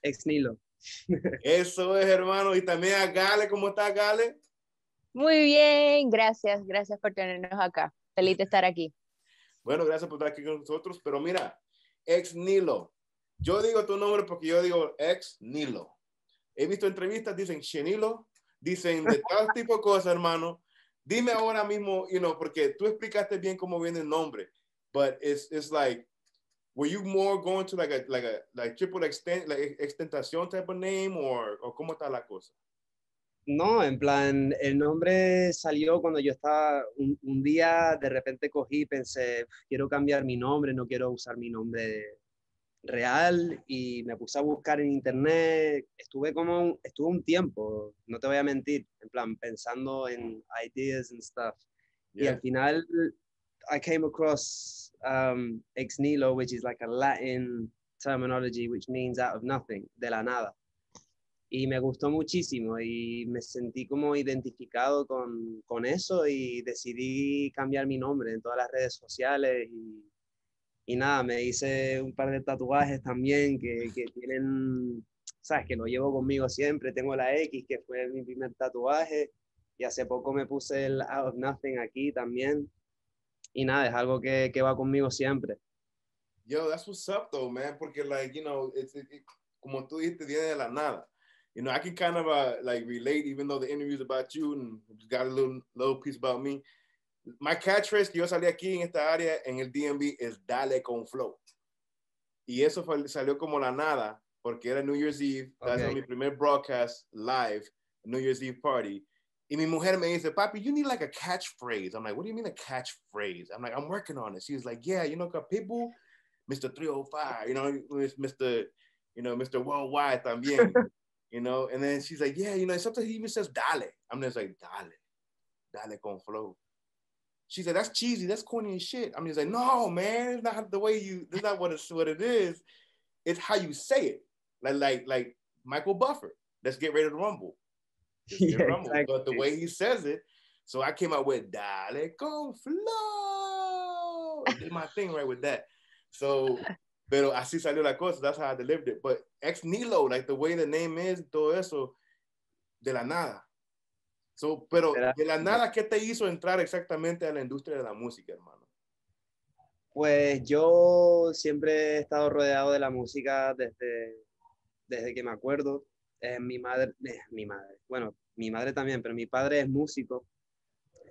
XNilo. Eso es, hermano. Y también a Gale. ¿Cómo está, Gale? Muy bien, gracias. Gracias por tenernos acá. Feliz de estar aquí. Bueno, gracias por estar aquí con nosotros. Pero mira, XNilo. Yo digo tu nombre porque yo digo XNilo. He visto entrevistas, dicen XNilo, dicen de todo tipo de cosas, hermano. Dime ahora mismo, porque tú explicaste bien cómo viene el nombre, but it's like, were you more going to like triple extent, like extentación type of name, or cómo está la cosa? No, en plan, el nombre salió cuando yo estaba, un día de repente cogí y pensé, quiero cambiar mi nombre, no quiero usar mi nombre real, y me puse a buscar en internet. Estuve un tiempo, no te voy a mentir, en plan, pensando en ideas and stuff. Yeah. Y al final I came across XNilo, which is like a Latin terminology, which means out of nothing, de la nada. Y me gustó muchísimo y me sentí como identificado con eso, y decidí cambiar mi nombre en todas las redes sociales. Y nada, me hice un par de tatuajes también que tienen, sabes, que lo llevo conmigo siempre. Tengo la X, que fue mi primer tatuaje, y hace poco me puse el out of nothing aquí también. Y nada, es algo que va conmigo siempre. Yo, that's what's up though, man, porque como tú dijiste, viene de la nada. I can kind of like relate, even though the interview's about you and got a little piece about me. My catchphrase que yo salí aquí en esta área, en el DMV, es dale con flow. Y eso salió como la nada, porque era New Year's Eve. Okay. That's mi primer broadcast live, New Year's Eve party. Y mi mujer me dice, papi, you need like a catchphrase. I'm like, what do you mean a catchphrase? I'm like, I'm working on it. She's like, yeah, Pitbull, Mr. 305, Mr. Worldwide también, and then she's like, yeah, sometimes he even says dale. I'm just like, dale con flow. She said, that's cheesy, that's corny as shit. I'm just like, no, man, it's not the way that's not what it is. It's how you say it. Like Michael Buffer, let's get ready to rumble. Exactly. But the way he says it, so I came out with dale con flow. I did my thing right with that. So, pero así salió la cosa. That's how I delivered it. But XNilo, like the way the name is, todo eso, de la nada. So, pero de la nada, ¿qué te hizo entrar exactamente a la industria de la música, hermano? Pues yo siempre he estado rodeado de la música desde que me acuerdo. Mi madre, bueno, mi madre también, pero mi padre es músico.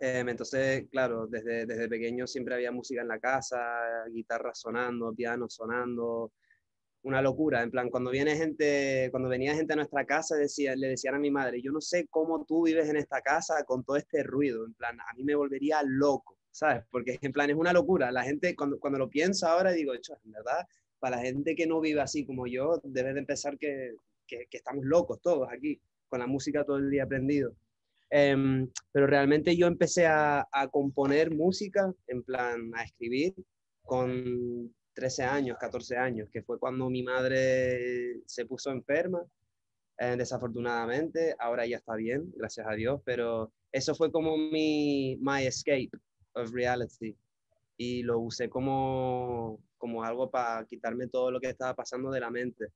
Entonces, claro, desde pequeño siempre había música en la casa, guitarra sonando, piano sonando, una locura. En plan, cuando venía gente a nuestra casa, le decían a mi madre, yo no sé cómo tú vives en esta casa con todo este ruido. En plan, a mí me volvería loco, ¿sabes? Porque en plan es una locura. La gente, cuando lo piensa ahora, digo, en verdad, para la gente que no vive así como yo, debe de pensar que estamos locos todos aquí, con la música todo el día prendido. Pero realmente yo empecé a componer música, en plan, a escribir con 13 años, 14 años, que fue cuando mi madre se puso enferma, desafortunadamente. Ahora ya está bien, gracias a Dios, pero eso fue como my escape of reality, y lo usé como algo para quitarme todo lo que estaba pasando de la mente,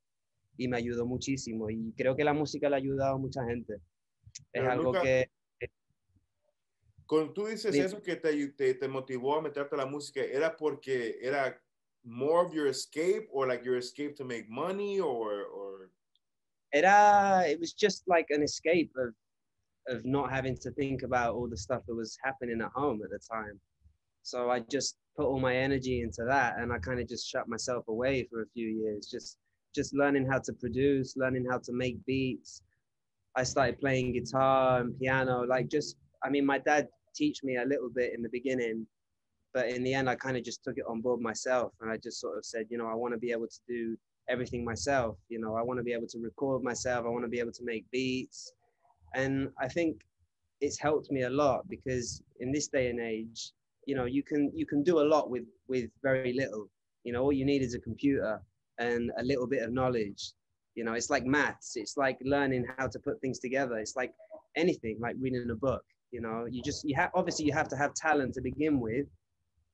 y me ayudó muchísimo, y creo que la música le ha ayudado a mucha gente. Es algo que... Cuando tú dices eso, que te motivó a meterte a la música, ¿era porque era more of your escape, or like your escape to make money, or... It was just like an escape of not having to think about all the stuff that was happening at home at the time. So I just put all my energy into that, and I kind of just shut myself away for a few years, just learning how to produce, learning how to make beats. I started playing guitar and piano, my dad taught me a little bit in the beginning, but in the end, I kind of just took it on board myself, and I just sort of said, I want to be able to do everything myself. You know, I want to be able to record myself. I want to be able to make beats. And I think it's helped me a lot because in this day and age, you know, you can do a lot with very little. You know, all you need is a computer and a little bit of knowledge. You know, it's like maths. It's like learning how to put things together. It's like anything, like reading a book. You know, obviously you have to have talent to begin with,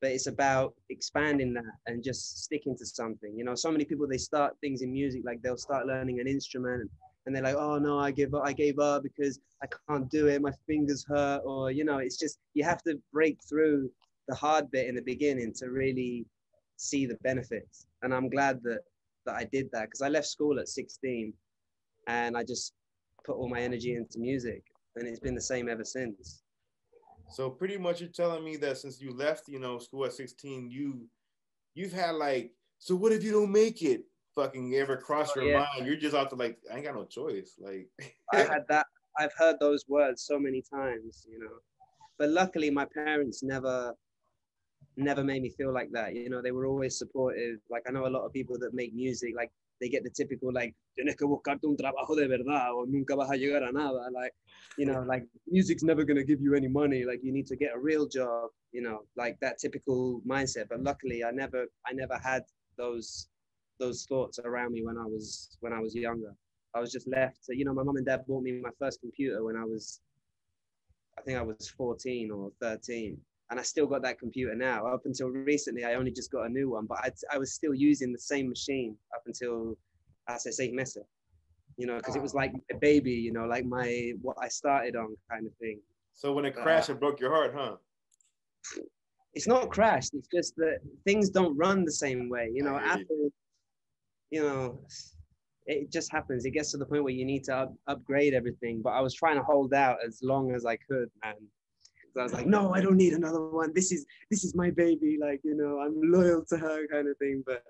but it's about expanding that and just sticking to something. You know, so many people, they start things in music, like they'll start learning an instrument and they're like, oh no, I gave up because I can't do it, my fingers hurt. Or, you know, it's just, you have to break through the hard bit in the beginning to really see the benefits. And I'm glad that I did that, because I left school at 16 and I just put all my energy into music, and it's been the same ever since. So pretty much you're telling me that since you left, you know, school at 16, you've had like, so what if you don't make it? Fucking ever cross your mind? You're just out to like, I ain't got no choice. Like I had that. I've heard those words so many times, you know. But luckily, my parents never made me feel like that. You know, they were always supportive. Like, I know a lot of people that make music, like they get the typical like, tienes que buscarte un trabajo de verdad o nunca vas a llegar a nada. Like, you know, like music's never gonna give you any money. Like, you need to get a real job. You know, like that typical mindset. But luckily, I never had those thoughts around me when I was younger. I was just left to, you know, my mom and dad bought me my first computer when I think I was 14 or 13. And I still got that computer now. Up until recently, I only just got a new one, but I was still using the same machine up until hace 6 meses, you know, because it was like a baby, you know, like what I started on kind of thing. So when it crashed, it broke your heart, huh? It's not crashed. It's just that things don't run the same way. You know, Apple, you know, it just happens. It gets to the point where you need to upgrade everything. But I was trying to hold out as long as I could, man. So I was like, no, I don't need another one. This is my baby. Like, you know, I'm loyal to her kind of thing. But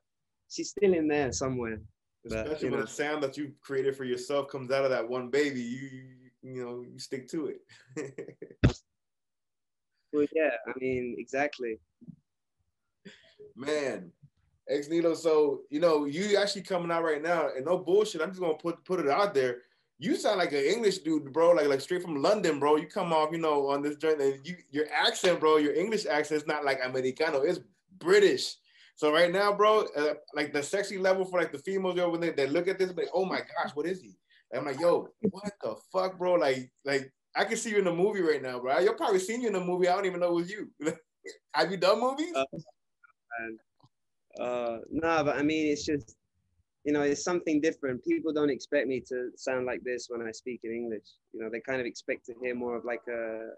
she's still in there somewhere. Especially when the sound that you created for yourself comes out of that one baby, you know, you stick to it. Well, yeah, I mean, exactly. Man, XNilo, so, you know, you actually coming out right now, and no bullshit, I'm just going to put it out there. You sound like an English dude, bro, like straight from London, bro. You come off, you know, on this joint, and your accent, bro, your English accent is not like Americano, it's British. So right now, bro, like the sexy level for like the females, yo, when they look at this, like, oh my gosh, what is he? And I'm like, yo, what the fuck, bro? Like I can see you in the movie right now, bro. You'll probably seen you in the movie. I don't even know it was you. Have you done movies? No, but I mean, it's just, you know, it's something different. People don't expect me to sound like this when I speak in English. You know, they kind of expect to hear more of like a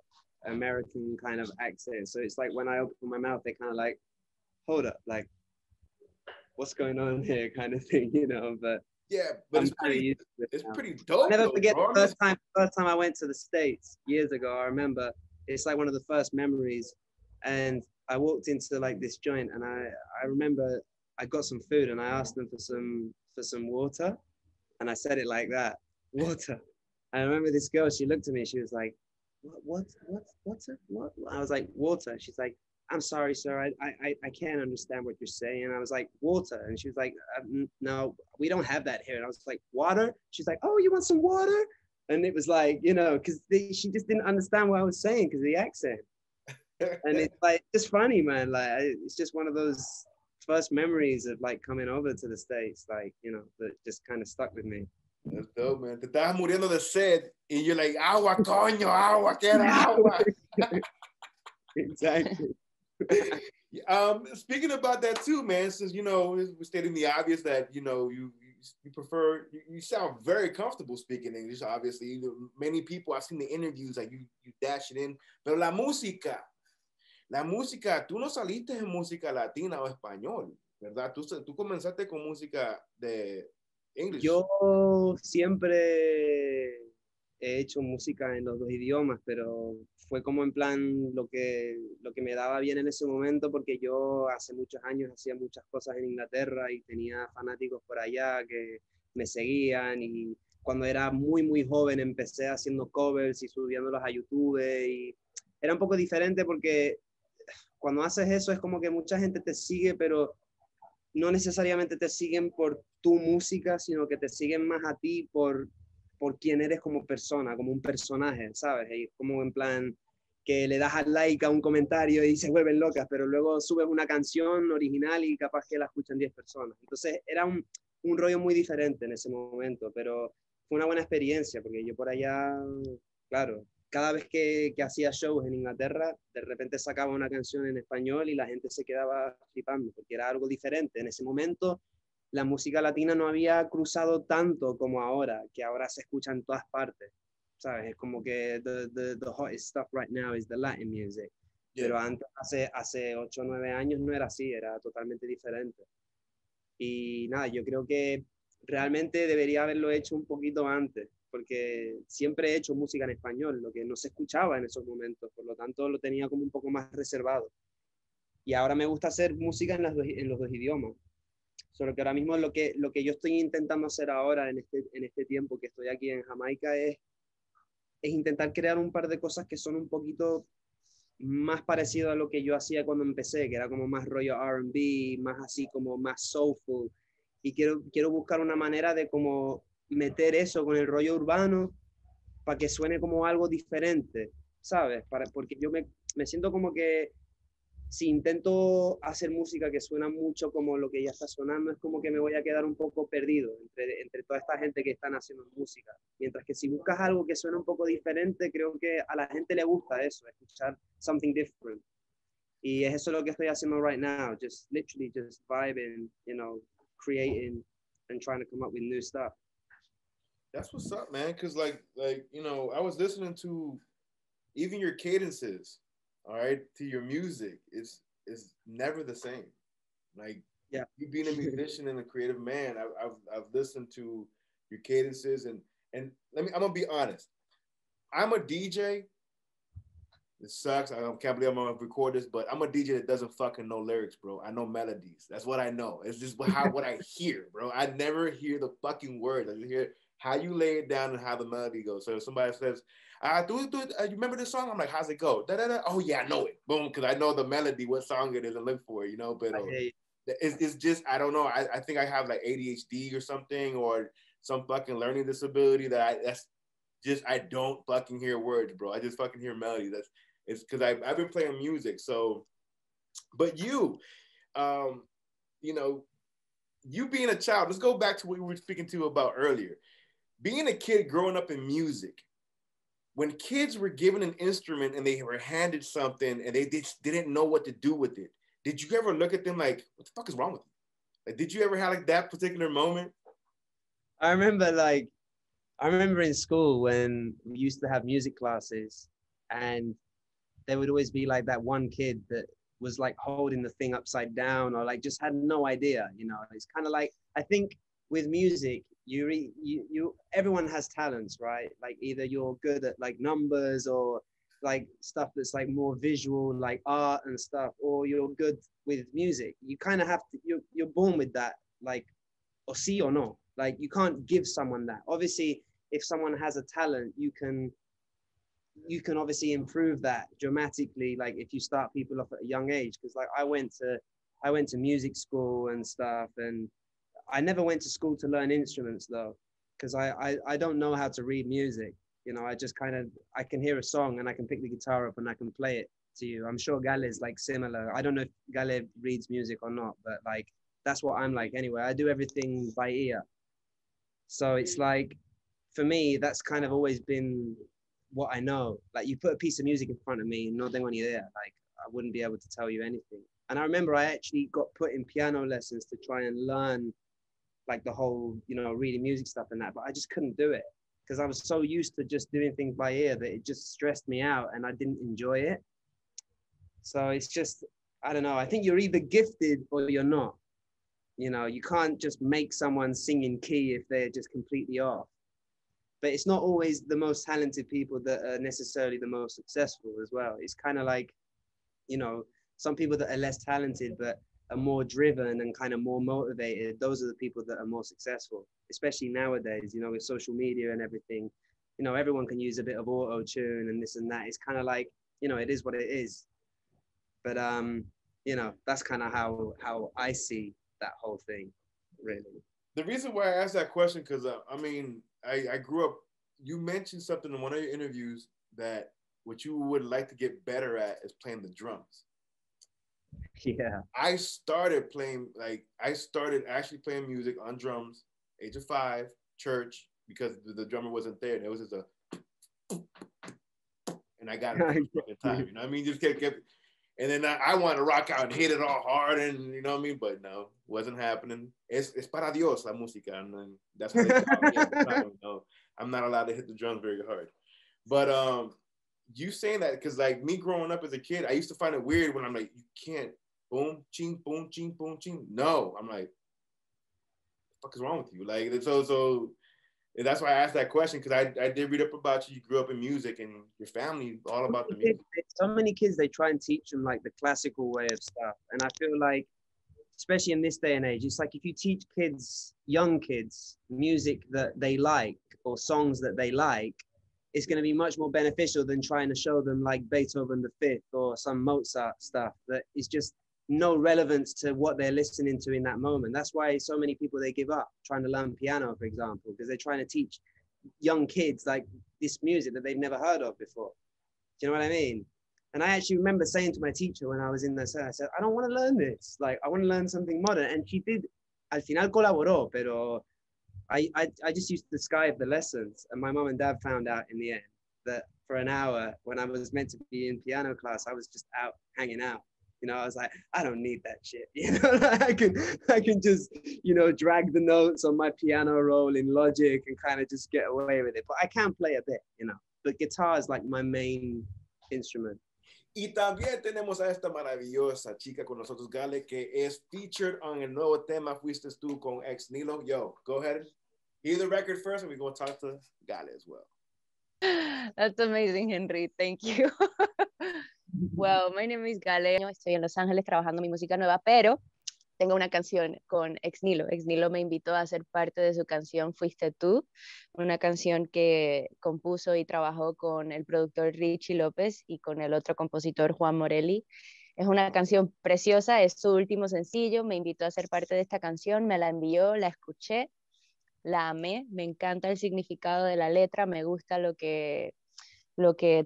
American kind of accent. So it's like when I open my mouth, they kind of like, hold up, like, what's going on here kind of thing, you know, but yeah, but it's pretty dope. I'll never forget the first time I went to the States years ago. I remember it's like one of the first memories, and I walked into like this joint, and I remember I got some food, and I asked them for some water, and I said it like that, water. I remember this girl, she looked at me, she was like, what? I was like, water. She's like, I'm sorry, sir, I can't understand what you're saying. And I was like, water. And she was like, no, we don't have that here. And I was like, water? She's like, oh, you want some water? And it was like, you know, because she just didn't understand what I was saying because of the accent. And it's like, it's funny, man. Like, it's just one of those first memories of like coming over to the States, like, you know, that just kind of stuck with me. That's dope, man. Te estabas muriendo de sed and you're like, agua, coño, agua, quiero agua. Exactly. Speaking about that too, man, since, you know, we're stating the obvious that, you know, you prefer, you sound very comfortable speaking English, obviously. Many people, I've seen the interviews, like you dash it in, pero la música, tú no saliste en música latina o español, ¿verdad? Tú comenzaste con música de English. Yo siempre he hecho música en los dos idiomas, pero fue como en plan lo que me daba bien en ese momento, porque yo hace muchos años hacía muchas cosas en Inglaterra y tenía fanáticos por allá que me seguían, y cuando era muy, muy joven empecé haciendo covers y subiéndolos a YouTube, y era un poco diferente porque cuando haces eso es como que mucha gente te sigue, pero no necesariamente te siguen por tu música, sino que te siguen más a ti por quién eres como persona, como un personaje, ¿sabes? Y como en plan que le das al like a un comentario y se vuelven locas, pero luego subes una canción original y capaz que la escuchan 10 personas. Entonces era un rollo muy diferente en ese momento, pero fue una buena experiencia, porque yo por allá, claro, cada vez que hacía shows en Inglaterra, de repente sacaba una canción en español y la gente se quedaba flipando, porque era algo diferente. En ese momento la música latina no había cruzado tanto como ahora, que ahora se escucha en todas partes, ¿sabes? Es como que the hottest stuff right now is the Latin music. Yeah. Pero antes, hace 8 o 9 años no era así, era totalmente diferente. Y nada, yo creo que realmente debería haberlo hecho un poquito antes, porque siempre he hecho música en español, lo que no se escuchaba en esos momentos, por lo tanto lo tenía como un poco más reservado. Y ahora me gusta hacer música en los dos idiomas. Solo que ahora mismo lo que yo estoy intentando hacer ahora en este tiempo que estoy aquí en Jamaica es intentar crear un par de cosas que son un poquito más parecido a lo que yo hacía cuando empecé, que era como más rollo R&B, más así como más soulful. Y quiero buscar una manera de como meter eso con el rollo urbano para que suene como algo diferente, ¿sabes? Porque yo me siento como que si intento hacer música que suena mucho como lo que ya está sonando, es como que me voy a quedar un poco perdido entre toda esta gente que están haciendo música. Mientras que si buscas algo que suena un poco diferente, creo que a la gente le gusta eso, escuchar something different. Y es eso lo que estoy haciendo right now, just literally just vibing, you know, creating and trying to come up with new stuff. That's what's up, man. Cause you know, I was listening to even your cadences, all right, to your music. It's never the same. Like Yeah. you being a musician and a creative man, I've listened to your cadences and I'm gonna be honest. I'm a DJ. It sucks. I can't believe I'm gonna record this, but I'm a DJ that doesn't fucking know lyrics, bro. I know melodies. That's what I know. It's just what I hear, bro. I never hear the fucking words. I just hear how you lay it down and how the melody goes. So if somebody says, do it, you remember this song? I'm like, how's it go? Da, da, da. Oh yeah, I know it. Boom, because I know the melody, what song it is, and look for it, you know. But it's just I don't know. I think I have like ADHD or something, or some fucking learning disability that's just I don't fucking hear words, bro. I just fucking hear melody. It's because I've been playing music. So, but you know, you being a child, let's go back to what we were speaking to about earlier. Being a kid growing up in music, when kids were given an instrument and they were handed something and they didn't know what to do with it, did you ever look at them like, what the fuck is wrong with you? Like, did you ever have like that particular moment? I remember in school when we used to have music classes, and there would always be like that one kid that was like holding the thing upside down or like just had no idea, you know. It's kind of like, I think with music, you everyone has talents, right? Like either you're good at like numbers or like stuff that's like more visual, like art and stuff, or you're good with music. You kind of have to, you're born with that, like, or see or no. Like you can't give someone that. Obviously, if someone has a talent, you can obviously improve that dramatically, like if you start people off at a young age. Because like I went to music school and stuff, and I never went to school to learn instruments though, because I don't know how to read music. You know, I just kind of, I can hear a song and I can pick the guitar up and I can play it to you. I'm sure Gale is like similar. I don't know if Gale reads music or not, but like that's what I'm like anyway. I do everything by ear. So it's like, for me, that's kind of always been what I know. Like you put a piece of music in front of me, no tengo ni idea. Like I wouldn't be able to tell you anything. And I remember I actually got put in piano lessons to try and learn like the whole, you know, reading music stuff and that, but I just couldn't do it because I was so used to just doing things by ear that it just stressed me out and I didn't enjoy it. So it's just, I don't know. I think you're either gifted or you're not. You know, you can't just make someone sing in key if they're just completely off. But it's not always the most talented people that are necessarily the most successful as well. It's kind of like, you know, some people that are less talented but are more driven and kind of more motivated, those are the people that are more successful, especially nowadays, you know, with social media and everything. You know, everyone can use a bit of auto tune and this and that. It's kind of like, you know, it is what it is. But you know, that's kind of how I see that whole thing, really. The reason why I asked that question, because I mean, I grew up, you mentioned something in one of your interviews that what you would like to get better at is playing the drums. Yeah. I started actually playing music on drums, age of 5, church, because the drummer wasn't there. There was just a, and I got it in time. You know what I mean? Just kept and then I wanted to rock out and hit it all hard, and you know what I mean? But no, wasn't happening. Es para Dios la música, and that's how they taught me at the time. You know, I'm not allowed to hit the drums very hard. But you saying that, because like me growing up as a kid, I used to find it weird when I'm like, you can't boom, ching, boom, ching, boom, ching. No, I'm like, what the fuck is wrong with you? Like, so and that's why I asked that question, because I did read up about you. You grew up in music, and your family all about the music. So many kids, they try and teach them like the classical way of stuff, and I feel like, especially in this day and age, it's like if you teach kids, young kids, music that they like or songs that they like, it's going to be much more beneficial than trying to show them like Beethoven the Fifth or some Mozart stuff that is just no relevance to what they're listening to in that moment. That's why so many people, they give up trying to learn piano, for example, because they're trying to teach young kids like this music that they've never heard of before. Do you know what I mean? And I actually remember saying to my teacher when I was in the cell, I said, I don't want to learn this. Like, I want to learn something modern. And she did, al final colaboró, pero I just used to Skype the lessons. And my mom and dad found out in the end that for an hour, when I was meant to be in piano class, I was just out hanging out. You know, I was like, I don't need that shit. You know, I can just, you know, drag the notes on my piano roll in Logic and kind of just get away with it. But I can play a bit, you know. But guitar is like my main instrument. Y también tenemos a esta maravillosa chica con nosotros, Gale, que es featured on el nuevo tema Fuiste Tú con XNilo. Yo, go ahead. Hear the record first, and we're going to talk to Gale as well. That's amazing, Henry. Thank you. Well, my name is Gale. Estoy en Los Ángeles trabajando mi música nueva, pero tengo una canción con XNilo. XNilo me invitó a ser parte de su canción Fuiste Tú, una canción que compuso y trabajó con el productor Richie López y con el otro compositor Juan Morelli. Es una canción preciosa, es su último sencillo. Me invitó a ser parte de esta canción, me la envió, la escuché, la amé, me encanta el significado de la letra, me gusta lo que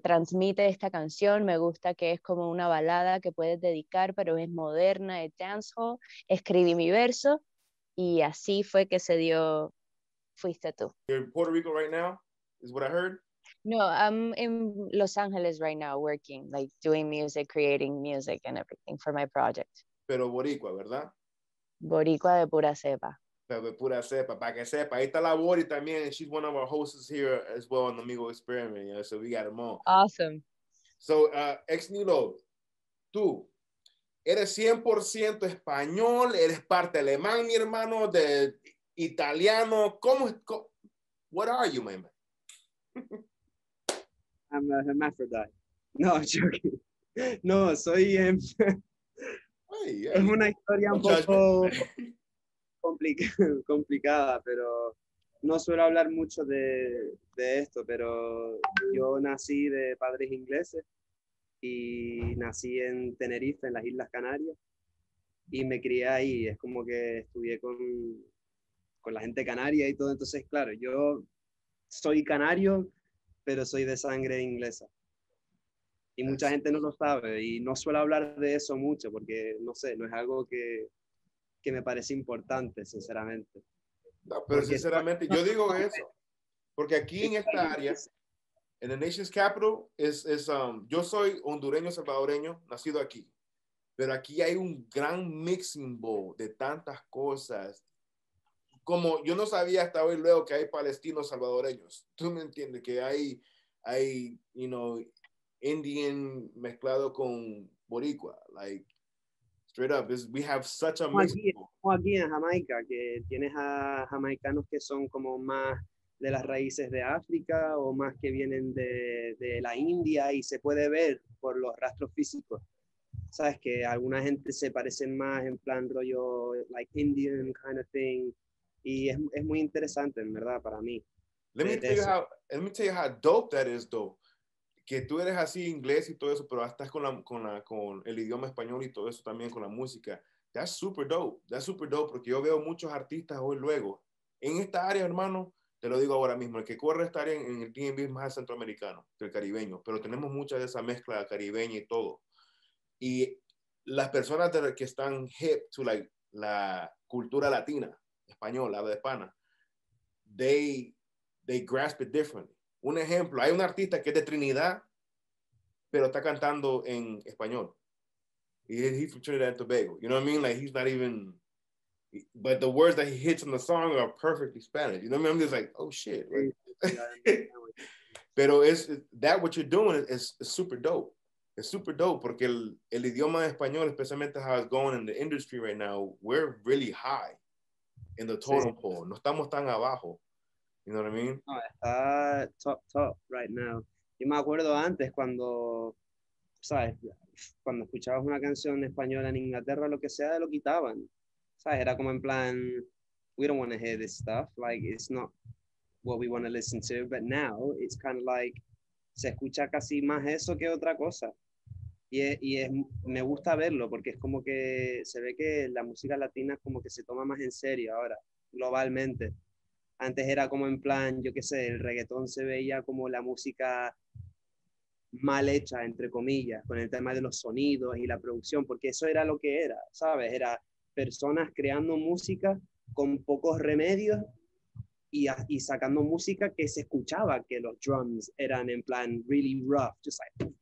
transmite esta canción, me gusta que es como una balada que puedes dedicar, pero es moderna, es dancehall. Escribí mi verso y así fue que se dio Fuiste Tú. You're in Puerto Rico right now, is what I heard? No, I'm in Los Angeles right now working, like doing music, creating music and everything for my project. Pero boricua, ¿verdad? Boricua de pura cepa. Pero de pura cepa, para que sepa. Ahí está LaBori también, and she's one of our hosts here as well on the MIGO Experiment, you know, so we got them all. Awesome. So, XNilo, tú, eres 100% español, eres parte alemán, mi hermano, de italiano. What are you, my man? I'm a hermaphrodite. No, I'm joking. No, soy... Hey, es una historia un poco complicada, pero no suelo hablar mucho de esto, pero yo nací de padres ingleses y nací en Tenerife, en las Islas Canarias, y me crié ahí. Es como que estudié con la gente canaria y todo. Entonces, claro, yo soy canario, pero soy de sangre inglesa. Y mucha gente no lo sabe, y no suelo hablar de eso mucho porque, no sé, no es algo que me parece importante, sinceramente. No, pero porque sinceramente, yo digo eso, porque aquí en esta área, en the nation's capital, yo soy hondureño, salvadoreño, nacido aquí, pero aquí hay un gran mixing bowl de tantas cosas. Como yo no sabía hasta hoy luego que hay palestinos salvadoreños. Tú me entiendes, que hay, you know, Indian mezclado con boricua, like straight up. We have such a mix. Como aquí en Jamaica, que tienes a jamaicanos que son como más de las raíces de África o más que vienen de la India, y se puede ver por los rastros físicos. Sabes que alguna gente se parecen más en plan rollo like Indian kind of thing, y es muy interesante, en verdad, para mí. Let me tell you how dope that is, though. Que tú eres así inglés y todo eso, pero estás con el idioma español y todo eso también, con la música. That's super dope. That's super dope porque yo veo muchos artistas hoy luego. En esta área, hermano, te lo digo ahora mismo, el que corre esta área en el D&B es más centroamericano que el caribeño, pero tenemos mucha de esa mezcla caribeña y todo. Y las personas que están hip to like, la cultura latina, española, de pana, they grasp it differently. Un ejemplo, hay un artista que es de Trinidad, pero está cantando en español. He's from Trinidad and Tobago. You know what I mean? Like, he's not even, but the words that he hits in the song are perfectly Spanish. You know what I mean? I'm just like, oh shit. Like, pero that what you're doing is super dope. It's super dope porque el idioma español, especialmente how it's going in the industry right now, we're really high in the totem pole. No estamos tan abajo. You know what I mean? No, está top right now. Yo me acuerdo antes cuando, ¿sabes? Cuando escuchabas una canción española en Inglaterra, lo que sea, lo quitaban. ¿Sabes? Era como en plan, we don't want to hear this stuff. Like, it's not what we want to listen to. But now, it's kind of like, se escucha casi más eso que otra cosa. Me gusta verlo porque es como que se ve que la música latina es como que se toma más en serio ahora, globalmente. Antes era como en plan, yo qué sé, el reggaetón se veía como la música mal hecha, entre comillas, con el tema de los sonidos y la producción, porque eso era lo que era, ¿sabes? Era personas creando música con pocos remedios y sacando música que se escuchaba que los drums eran en plan really rough, just like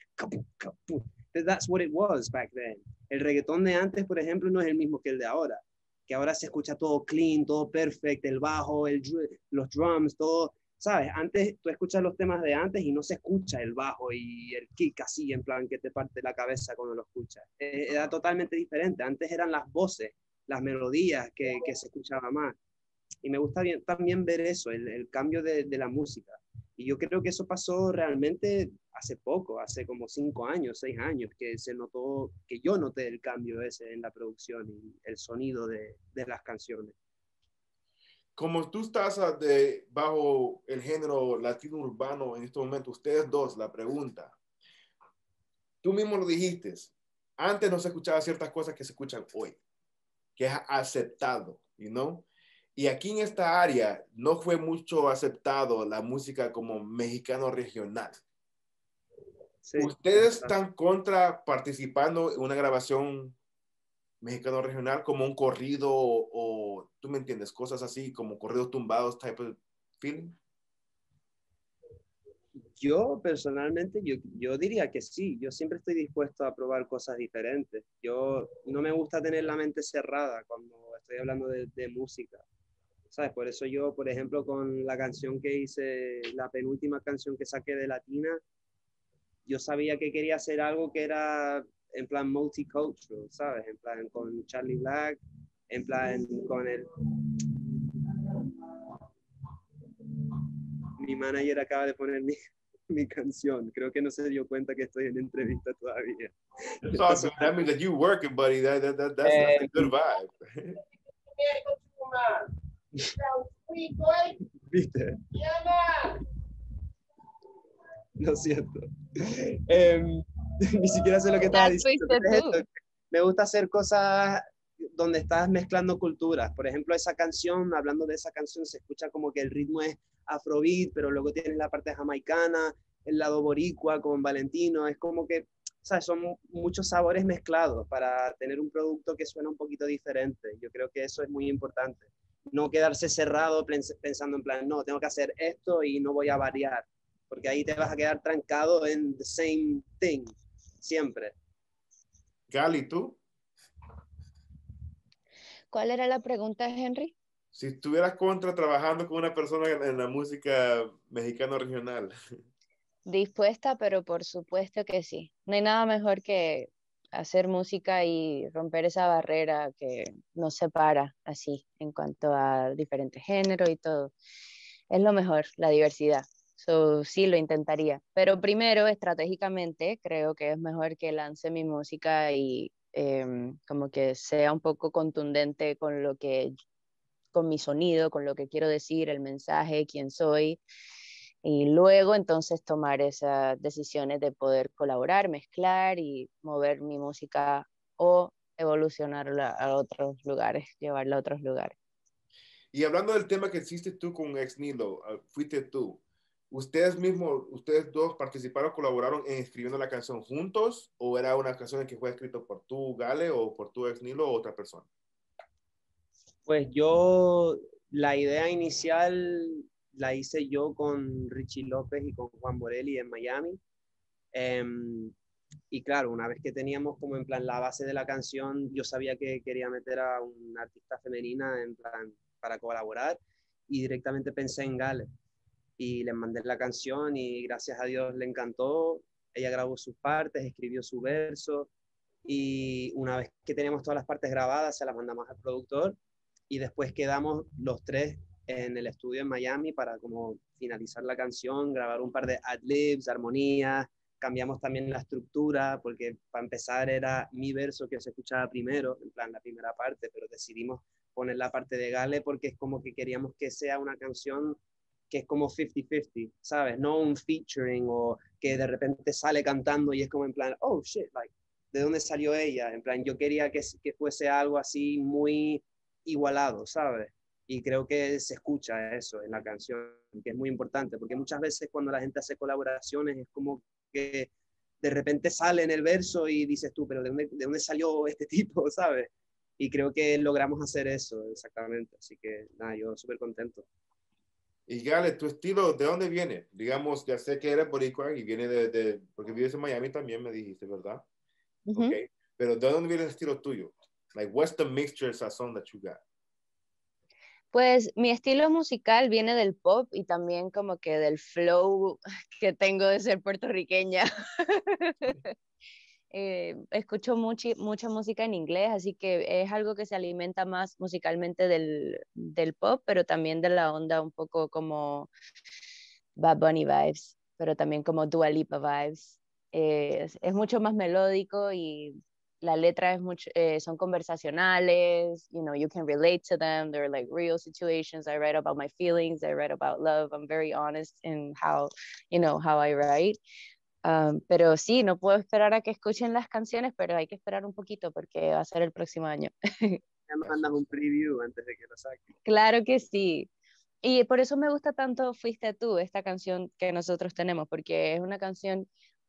that's what it was back then. El reggaetón de antes, por ejemplo, no es el mismo que el de ahora, que ahora se escucha todo clean, todo perfect, el bajo, los drums, todo, ¿sabes? Antes tú escuchas los temas de antes y no se escucha el bajo y el kick así, en plan que te parte la cabeza cuando lo escuchas. Era totalmente diferente. Antes eran las voces, las melodías que se escuchaba más. Y me gusta también ver eso, el cambio de la música. Y yo creo que eso pasó realmente hace poco, hace como 5 años, 6 años, que se notó, que yo noté el cambio ese en la producción y el sonido de las canciones. Como tú estás bajo el género latino urbano en este momento, ustedes dos, la pregunta, tú mismo lo dijiste, antes no se escuchaba ciertas cosas que se escuchan hoy, que es aceptado, you know? Y aquí en esta área no fue mucho aceptado la música como mexicano regional. Sí, ¿ustedes están contra participando en una grabación mexicano regional como un corrido o tú me entiendes, cosas así como corridos tumbados type of feeling? Yo personalmente, yo diría que sí, yo siempre estoy dispuesto a probar cosas diferentes. Yo no me gusta tener la mente cerrada cuando estoy hablando de música, ¿sabes? Por eso yo, por ejemplo, con la canción que hice, la penúltima canción que saqué de Latina, yo sabía que quería hacer algo que era en plan multicultural, ¿sabes? En plan con Charlie Black, en plan con el... Mi manager acaba de poner mi canción. Creo que no se dio cuenta que estoy en entrevista todavía. It's all good. That means that you working, buddy. That's a good vibe. ¿Viste? Lo siento. Ni siquiera sé lo que estaba diciendo. Me gusta hacer cosas donde estás mezclando culturas. Por ejemplo, esa canción, hablando de esa canción, se escucha como que el ritmo es afrobeat, pero luego tienes la parte jamaicana, el lado boricua con Valentino. Es como que, ¿sabes? Son muchos sabores mezclados para tener un producto que suena un poquito diferente. Yo creo que eso es muy importante. No quedarse cerrado pensando en plan, no, tengo que hacer esto y no voy a variar, porque ahí te vas a quedar trancado en the same thing, siempre. Gale, ¿y tú? ¿Cuál era la pregunta, Henry? Si estuvieras trabajando con una persona en la música mexicana regional. Dispuesta, pero por supuesto que sí. No hay nada mejor que hacer música y romper esa barrera que nos separa así en cuanto a diferentes géneros y todo. Es lo mejor, la diversidad. Sí, lo intentaría. Pero primero, estratégicamente, creo que es mejor que lance mi música y como que sea un poco contundente con mi sonido, con lo que quiero decir, el mensaje, quién soy. Y luego entonces tomar esas decisiones de poder colaborar, mezclar y mover mi música o evolucionarla a otros lugares, llevarla a otros lugares. Y hablando del tema que hiciste tú con XNilo, fuiste tú. ¿Ustedes mismos, ustedes dos participaron, colaboraron en escribiendo la canción juntos? ¿O era una canción que fue escrita por tú, Gale, o por tú, XNilo, o otra persona? Pues yo, la idea inicial la hice yo con Richie López y con Juan Morelli en Miami. Y claro, una vez que teníamos como en plan la base de la canción, yo sabía que quería meter a una artista femenina en plan para colaborar y directamente pensé en Gale y le mandé la canción y gracias a Dios le encantó. Ella grabó sus partes, escribió su verso y una vez que teníamos todas las partes grabadas se las mandamos al productor y después quedamos los tres en el estudio en Miami para como finalizar la canción, grabar un par de ad-libs, armonías, cambiamos también la estructura, porque para empezar era mi verso que se escuchaba primero, en plan la primera parte, pero decidimos poner la parte de Gale porque es como que queríamos que sea una canción que es como 50-50, ¿sabes? No un featuring o que de repente sale cantando y es como en plan, oh shit, like, ¿de dónde salió ella? En plan, yo quería que fuese algo así muy igualado, ¿sabes? Y creo que se escucha eso en la canción, que es muy importante, porque muchas veces cuando la gente hace colaboraciones es como que de repente sale en el verso y dices tú, pero de dónde salió este tipo, ¿sabes? Y creo que logramos hacer eso exactamente, así que nada, yo súper contento. Y Gale, tu estilo, ¿de dónde viene? Digamos, ya sé que eres boricua y viene porque vives en Miami también, me dijiste, ¿verdad? Uh-huh. Okay. Pero ¿de dónde viene el estilo tuyo? Like, what's the mixture sazón that you got? Pues mi estilo musical viene del pop y también como que del flow que tengo de ser puertorriqueña. Escucho mucha música en inglés, así que es algo que se alimenta más musicalmente del pop, pero también de la onda un poco como Bad Bunny vibes, pero también como Dua Lipa vibes. Es mucho más melódico y la letra son conversacionales, you know, you can relate to them, they're like real situations. I write about my feelings, I write about love, I'm very honest in how, how I write. Pero sí, no puedo esperar a que escuchen las canciones, pero hay que esperar un poquito porque va a ser el próximo año. Ya me mandas un preview antes de que lo saque. Claro que sí. Y por eso me gusta tanto Fuiste tú, esta canción que nosotros tenemos, porque es una canción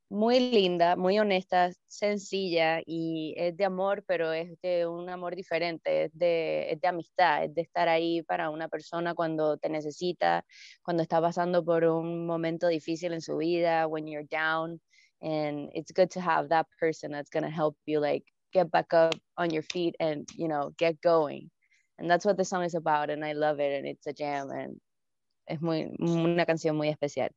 muy linda, muy honesta, sencilla y es de amor, pero es de un amor diferente, es de amistad, es de estar ahí para una persona cuando te necesita, cuando está pasando por un momento difícil en su vida, when you're down, and it's good to have that person that's going to help you like get back up on your feet and, get going. And that's what the song is about, and I love it, and it's a jam, and es una canción muy especial.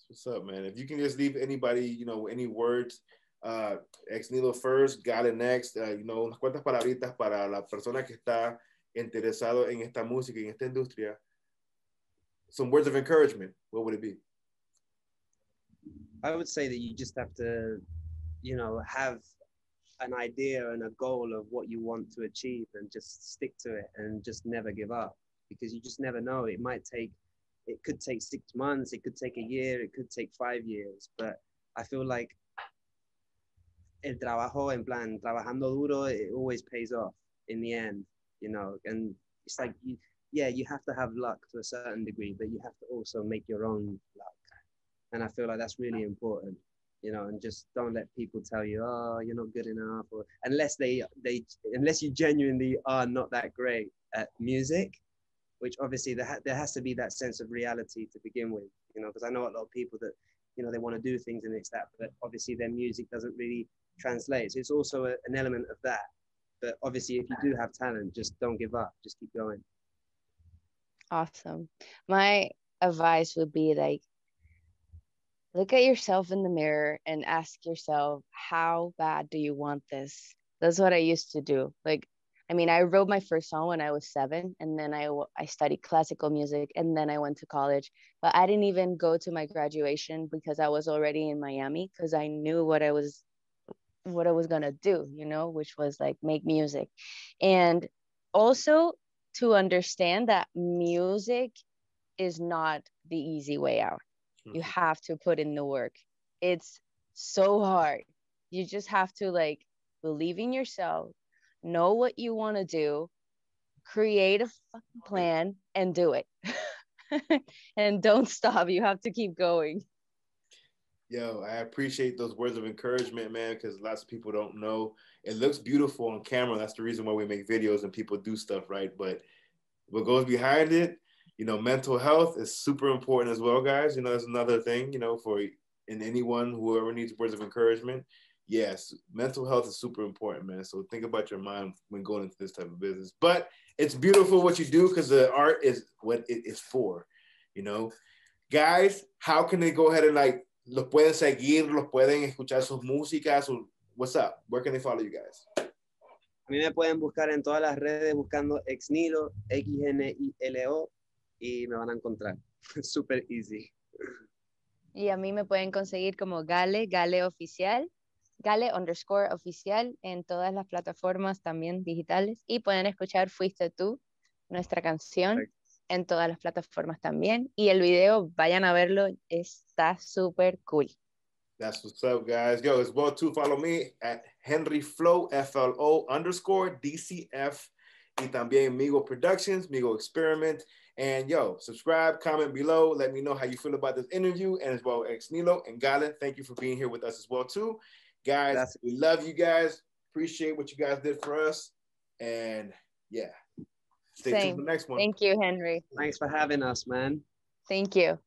What's up, man? If you can just leave anybody, any words, XNilo first, Gale next, unas cuantas palabritas para la persona que está interesado en esta música, en esta industria. Some words of encouragement, what would it be? I would say that you just have to, have an idea and a goal of what you want to achieve and just stick to it and just never give up, because you just never know. It could take 6 months, it could take a year, it could take 5 years, but I feel like el trabajo, en plan, trabajando duro, it always pays off in the end, and it's like, you have to have luck to a certain degree, but you have to also make your own luck. And I feel like that's really important, and just don't let people tell you, oh, you're not good enough, or unless you genuinely are not that great at music, which obviously there has to be that sense of reality to begin with, because I know a lot of people that, they want to do things and it's that, but obviously their music doesn't really translate. So it's also an element of that. But obviously, if you do have talent, just don't give up. Just keep going. Awesome. My advice would be like, look at yourself in the mirror and ask yourself, how bad do you want this? That's what I used to do. Like, I mean, I wrote my first song when I was 7, and then I studied classical music, and then I went to college. But I didn't even go to my graduation because I was already in Miami, because I knew what I was gonna do, which was like make music. And also to understand that music is not the easy way out. You have to put in the work. It's so hard. You just have to like believe in yourself, know what you want to do, create a fucking plan, and do it. And don't stop. You have to keep going. Yo, I appreciate those words of encouragement, man, because lots of people don't know. It looks beautiful on camera. That's the reason why we make videos and people do stuff, right? But what goes behind it, you know, mental health is super important as well, guys. You know, that's another thing, you know, for in anyone, whoever needs words of encouragement. Yes, mental health is super important, man. So think about your mind when going into this type of business. But it's beautiful what you do because the art is what it is for, you know. Guys, how can they go ahead and like, los pueden seguir, los pueden escuchar sus músicas? What's up? Where can they follow you guys? A mí me pueden buscar en todas las redes buscando XNilo, XNilo, y me van a encontrar. Super easy. Y a mí me pueden conseguir como Gale, Gale Oficial, Gale_oficial en todas las plataformas también digitales. Y pueden escuchar Fuiste Tú, nuestra canción, Perfect. en todas las plataformas también. Y el video, vayan a verlo, está súper cool. That's what's up, guys. Yo, as well, too, follow me at Henry Flow, FLO_DCF. Y también MIGO Productions, MIGO Experiment. And yo, subscribe, comment below. Let me know how you feel about this interview. And as well, XNilo and Gale, thank you for being here with us as well, too. Guys, we love you guys. Appreciate what you guys did for us. And yeah, stay tuned for the next one. Thank you, Henry. Thanks for having us, man. Thank you.